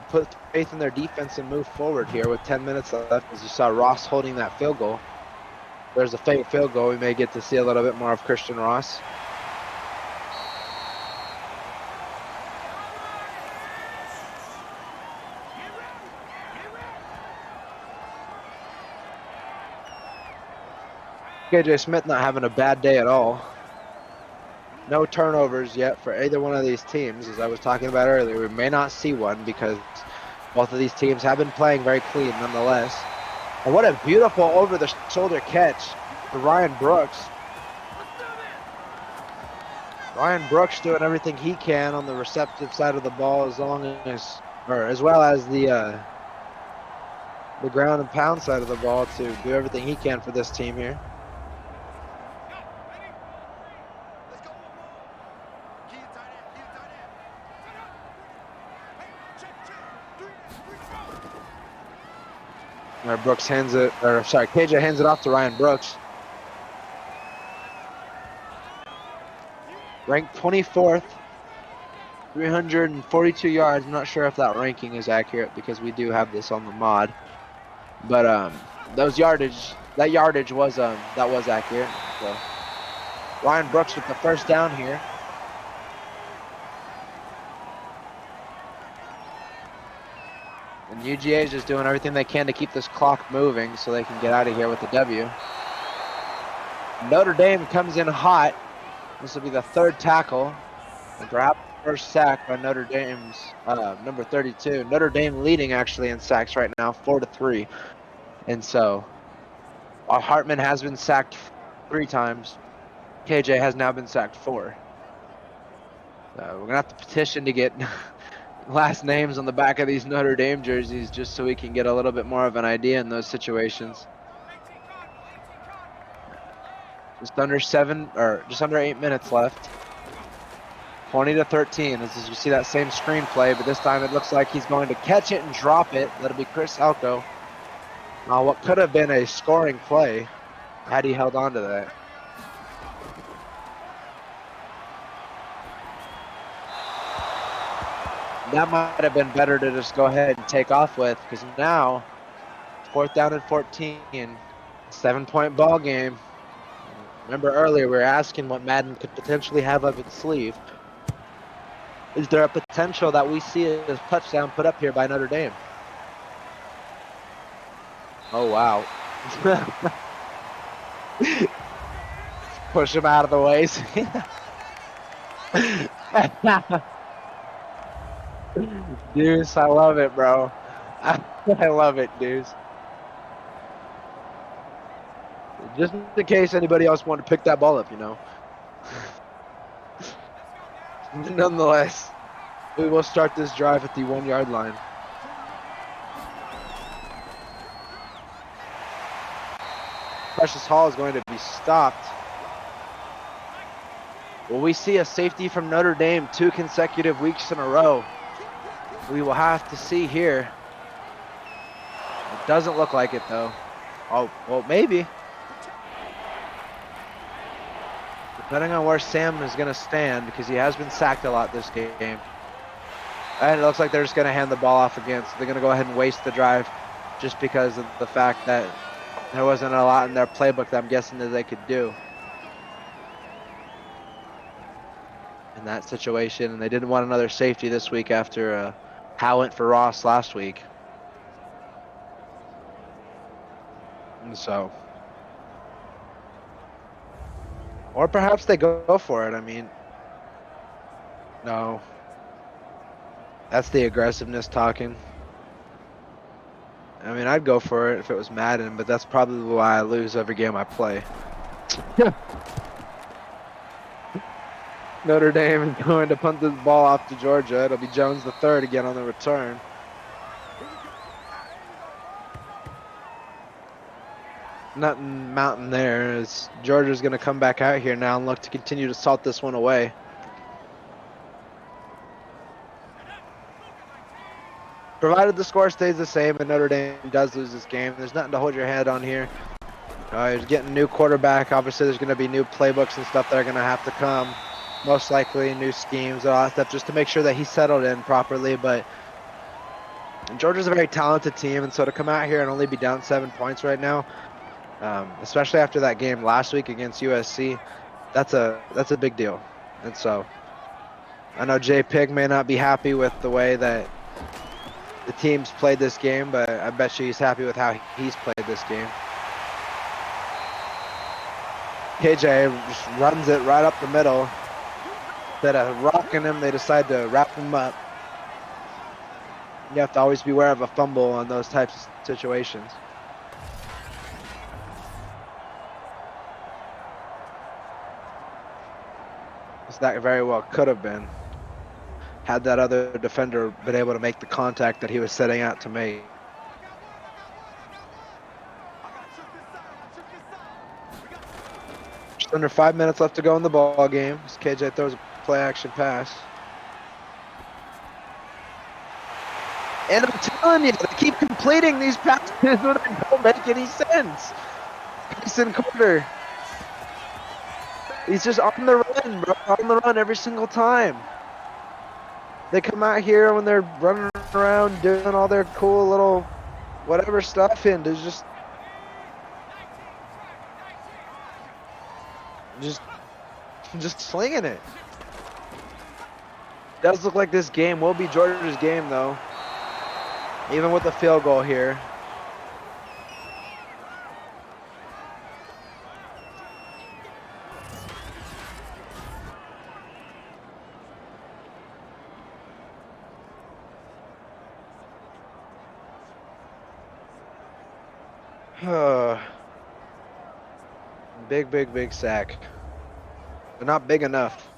put faith in their defense and move forward here with 10 minutes left. As you saw Ross holding that field goal. There's a fake field goal. We may get to see a little bit more of Christian Ross. KJ Smith not having a bad day at all. No turnovers yet for either one of these teams. As I was talking about earlier, we may not see one because both of these teams have been playing very clean nonetheless. And what a beautiful over-the-shoulder catch for Ryan Brooks. Ryan Brooks doing everything he can on the receptive side of the ball as well as the ground and pound side of the ball to do everything he can for this team here. KJ hands it off to Ryan Brooks. Ranked 24th, 342 yards. I'm not sure if that ranking is accurate because we do have this on the mod. But that yardage was accurate. So Ryan Brooks with the first down here. And UGA is just doing everything they can to keep this clock moving so they can get out of here with the W. Notre Dame comes in hot. This will be the third tackle and perhaps the first sack by Notre Dame's number 32. Notre Dame leading actually in sacks right now, 4-3. And so Hartman has been sacked 3 times. KJ has now been sacked 4. So we're going to have to petition to get last names on the back of these Notre Dame jerseys just so we can get a little bit more of an idea in those situations. Just under 8 minutes left. 20-13 as you see that same screenplay, but this time it looks like he's going to catch it and drop it. That'll be Chris Elko. What could have been a scoring play had he held on to that. That might have been better to just go ahead and take off with, because now 4th down and 14, 7-point ball game. Remember earlier we were asking what Madden could potentially have up its sleeve. Is there a potential that we see a touchdown put up here by Notre Dame? Oh, wow. Push him out of the way. Deuce, I love it, bro. I love it, Deuce. Just in case anybody else wanted to pick that ball up, you know. Nonetheless, we will start this drive at the 1-yard line. Precious Hall is going to be stopped. Will we see a safety from Notre Dame 2 consecutive weeks in a row? We will have to see here. It doesn't look like it, though. Oh, well, maybe. Depending on where Sam is going to stand, because he has been sacked a lot this game. And it looks like they're just going to hand the ball off again. So they're going to go ahead and waste the drive just because of the fact that there wasn't a lot in their playbook that I'm guessing that they could do in that situation. And they didn't want another safety this week after Howe went for Ross last week. And so, or perhaps they go for it. I mean, no. That's the aggressiveness talking. I mean, I'd go for it if it was Madden, but that's probably why I lose every game I play. Notre Dame is going to punt this ball off to Georgia. It'll be Jones the third again on the return. Nothing mountain there as Georgia's going to come back out here now and look to continue to salt this one away. Provided the score stays the same and Notre Dame does lose this game, there's nothing to hold your head on here. He's getting a new quarterback. Obviously, there's going to be new playbooks and stuff that are going to have to come. Most likely new schemes and all that stuff just to make sure that he's settled in properly. But Georgia's a very talented team, and so to come out here and only be down 7 points right now, especially after that game last week against USC, that's a big deal. And so I know Jay Pig may not be happy with the way that the team's played this game, but I bet you he's happy with how he's played this game. KJ just runs it right up the middle. Instead of rocking him, they decide to wrap him up. You have to always be aware of a fumble on those types of situations. So that very well could have been, had that other defender been able to make the contact that he was setting out to make. Just under 5 minutes left to go in the ball game as KJ throws a play action pass. And I'm telling you, they keep completing these passes when they don't make any sense. Mason Carter. He's just on the run, bro. On the run every single time. They come out here when they're running around doing all their cool little whatever stuff, and there's just slinging it. Does look like this game will be Georgia's game, though. Even with the field goal here. Big sack. But not big enough.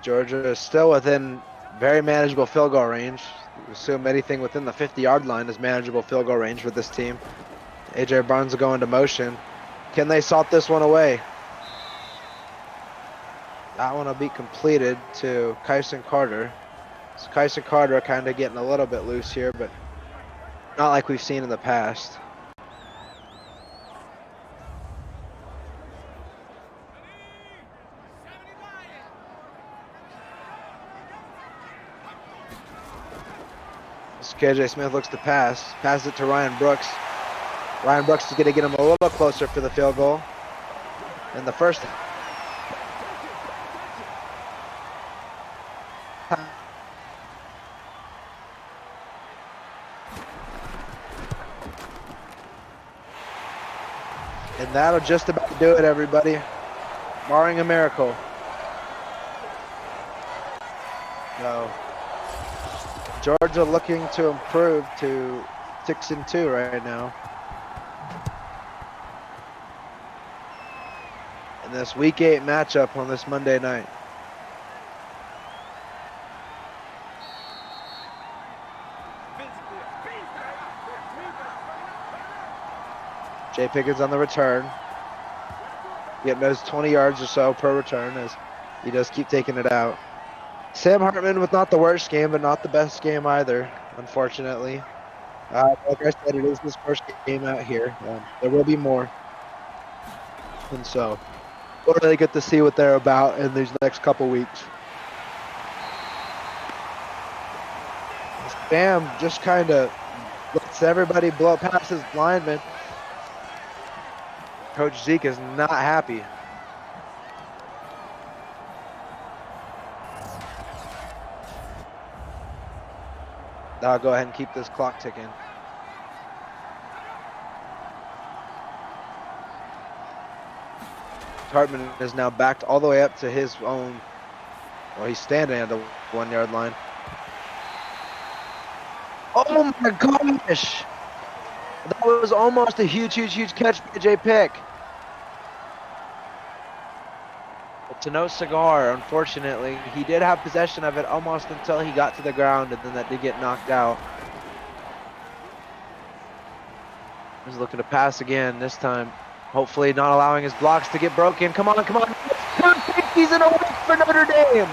Georgia is still within very manageable field goal range. Assume anything within the 50-yard line is manageable field goal range for this team. AJ Barnes will go into motion. Can they salt this one away? That one will be completed to Kyson Carter. So Kyson Carter kind of getting a little bit loose here, but not like we've seen in the past. KJ Smith looks to pass. Passes it to Ryan Brooks. Ryan Brooks is going to get him a little closer for the field goal. And the first. And that'll just about do it, everybody. Barring a miracle. So Georgia looking to improve to 6-2 right now. In this Week 8 matchup on this Monday night. Jay Pickens on the return. Getting those 20 yards or so per return as he does keep taking it out. Sam Hartman with not the worst game, but not the best game either, unfortunately. Like I said, it is his first game out here. There will be more. And so we'll really get to see what they're about in these next couple weeks. Bam just kind of lets everybody blow past his lineman. Coach Zeke is not happy. I'll go ahead and keep this clock ticking. Hartman is now backed all the way up to his own. Well, he's standing at the 1 yard line. Oh my gosh! That was almost a huge catch by Jay Pick. So no cigar, unfortunately. He did have possession of it almost until he got to the ground, and then that did get knocked out. He's looking to pass again this time. Hopefully not allowing his blocks to get broken. Come on, come on. Perfect. He's in a win for Notre Dame.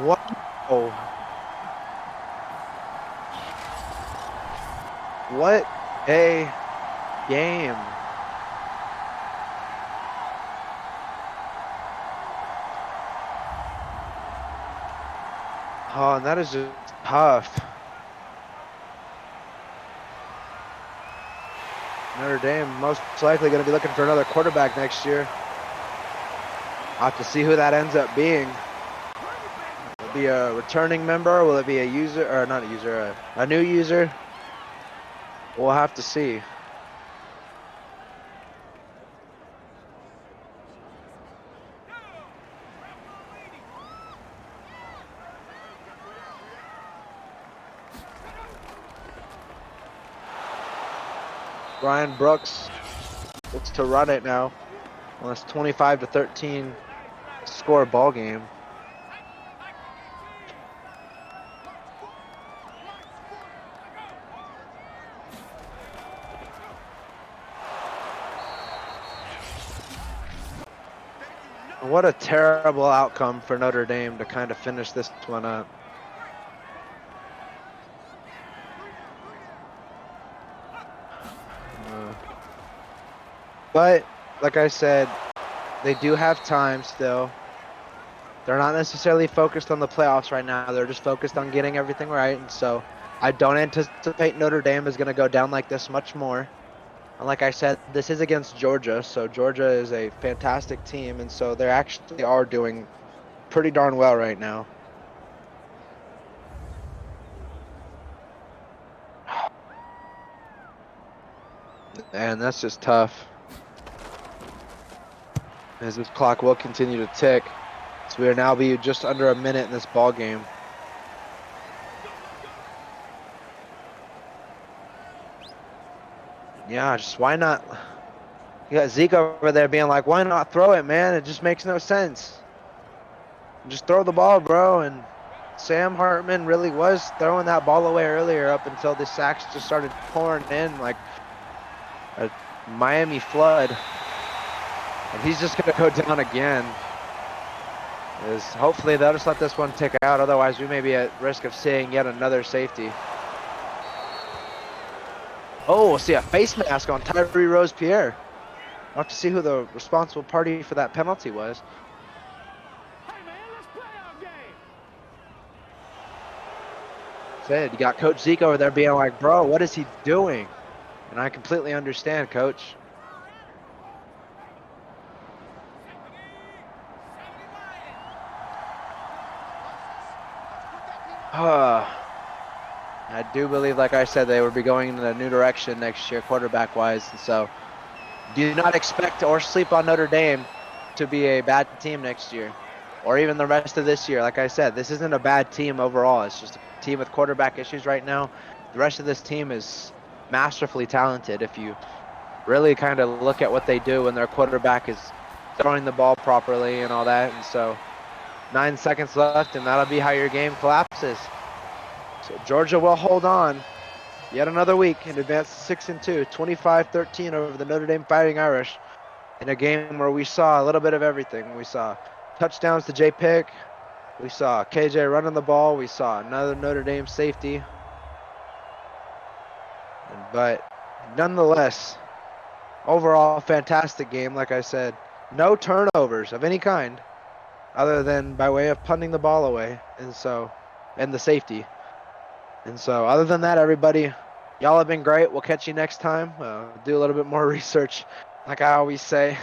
Wow. What a game. Oh, and that is just tough. Notre Dame most likely going to be looking for another quarterback next year. I'll have to see who that ends up being. Will it be a returning member? Will it be a user, or not a user, a new user? We'll have to see. Brian Brooks looks to run it now. Well, it's 25-13 score ball game. What a terrible outcome for Notre Dame to kind of finish this one up. But, like I said, they do have time still. They're not necessarily focused on the playoffs right now. They're just focused on getting everything right. And so I don't anticipate Notre Dame is going to go down like this much more. And like I said, this is against Georgia. So Georgia is a fantastic team. And so they actually are doing pretty darn well right now. And that's just tough. As this clock will continue to tick. So we are now be just under a minute in this ball game. Yeah, just why not? You got Zeke over there being like, why not throw it, man? It just makes no sense. Just throw the ball, bro. And Sam Hartman really was throwing that ball away earlier up until the sacks just started pouring in like a Miami flood. And he's just going to go down again. Hopefully they'll just let this one tick out. Otherwise, we may be at risk of seeing yet another safety. Oh, we'll see a face mask on Tyree Rose-Pierre. We'll have to see who the responsible party for that penalty was. Hey man, let's play our game. Said you got Coach Zeke over there being like, bro, what is he doing? And I completely understand, Coach. I do believe, like I said, they would be going in a new direction next year, quarterback-wise. And so do not expect or sleep on Notre Dame to be a bad team next year or even the rest of this year. Like I said, this isn't a bad team overall. It's just a team with quarterback issues right now. The rest of this team is masterfully talented if you really kind of look at what they do when their quarterback is throwing the ball properly and all that. And so 9 seconds left, and that'll be how your game collapses. So Georgia will hold on yet another week and advance 6-2, 25-13 over the Notre Dame Fighting Irish in a game where we saw a little bit of everything. We saw touchdowns to Jay Pick. We saw KJ running the ball. We saw another Notre Dame safety. But nonetheless, overall, fantastic game. Like I said, no turnovers of any kind other than by way of punting the ball away. And the safety. And so other than that, everybody, y'all have been great. We'll catch you next time. Do a little bit more research, like I always say,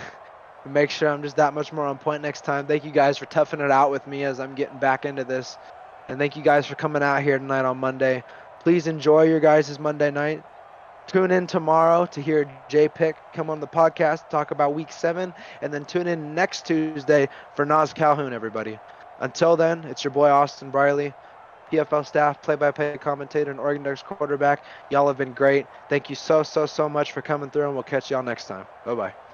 to make sure I'm just that much more on point next time. Thank you guys for toughing it out with me as I'm getting back into this. And thank you guys for coming out here tonight on Monday. Please enjoy your guys' Monday night. Tune in tomorrow to hear Jay Pick come on the podcast, talk about Week 7, and then tune in next Tuesday for Nas Calhoun, everybody. Until then, it's your boy Austin Briley. PFL staff, play-by-play commentator, and Oregon Ducks quarterback. Y'all have been great. Thank you so much for coming through, and we'll catch y'all next time. Bye-bye.